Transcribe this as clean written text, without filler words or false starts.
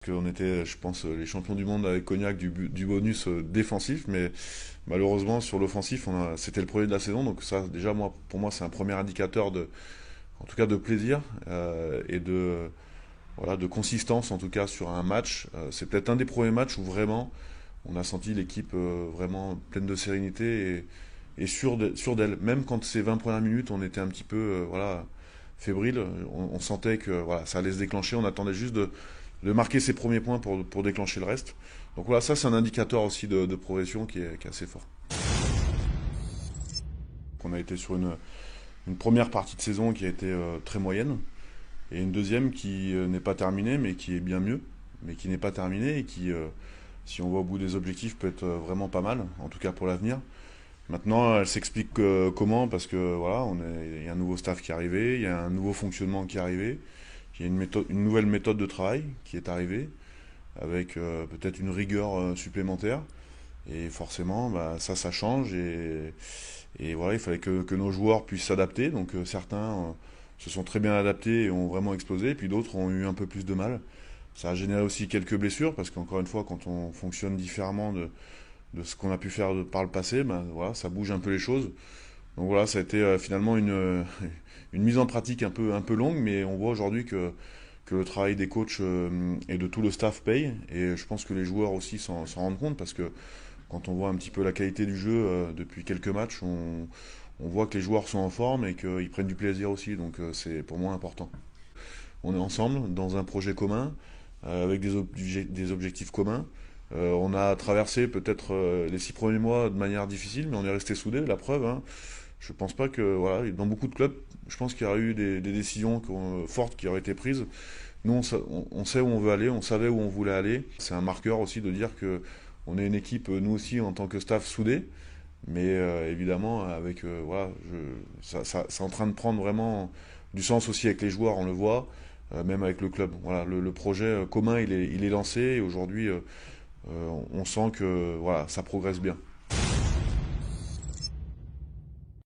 On était, je pense, les champions du monde avec Cognac du bonus défensif, mais malheureusement sur l'offensif, c'était le premier de la saison, donc ça déjà pour moi c'est un premier indicateur en tout cas de plaisir et voilà, de consistance en tout cas sur un match. C'est peut-être un des premiers matchs où vraiment on a senti l'équipe vraiment pleine de sérénité et sûre d'elle. Même quand ces 20 premières minutes, on était un petit peu voilà, fébrile, on sentait que voilà, ça allait se déclencher, on attendait juste de marquer ses premiers points pour déclencher le reste. Donc voilà, ça c'est un indicateur aussi de progression qui est assez fort. On a été sur une première partie de saison qui a été très moyenne, et une deuxième qui n'est pas terminée, mais qui est bien mieux, mais qui n'est pas terminée et qui, si on va au bout des objectifs, peut être vraiment pas mal, en tout cas pour l'avenir. Maintenant, elle s'explique comment, parce que voilà, il y a un nouveau staff qui est arrivé, il y a un nouveau fonctionnement qui est arrivé, il y a une nouvelle méthode de travail qui est arrivée, avec peut-être une rigueur supplémentaire. Et forcément, bah, ça change. Et voilà, il fallait que nos joueurs puissent s'adapter. Donc certains se sont très bien adaptés et ont vraiment explosé. Puis d'autres ont eu un peu plus de mal. Ça a généré aussi quelques blessures, parce qu'encore une fois, quand on fonctionne différemment de ce qu'on a pu faire par le passé, ben, voilà, ça bouge un peu les choses. Donc voilà, ça a été finalement une mise en pratique un peu longue, mais on voit aujourd'hui que le travail des coachs et de tout le staff paye. Et je pense que les joueurs aussi s'en rendent compte, parce que quand on voit un petit peu la qualité du jeu depuis quelques matchs, on voit que les joueurs sont en forme et qu'ils prennent du plaisir aussi. Donc c'est pour moi important. On est ensemble dans un projet commun, avec des objectifs communs. On a traversé peut-être les 6 premiers mois de manière difficile, mais on est resté soudés, la preuve. Hein. Je pense pas que, voilà, dans beaucoup de clubs, je pense qu'il y aurait eu des décisions fortes qui auraient été prises. Nous, on sait où on veut aller, on savait où on voulait aller. C'est un marqueur aussi de dire que on est une équipe, nous aussi, en tant que staff, soudée. Mais évidemment, avec voilà, c'est en train de prendre vraiment du sens aussi avec les joueurs, on le voit, même avec le club. Voilà, le projet commun, il est lancé et aujourd'hui, on sent que voilà, ça progresse bien.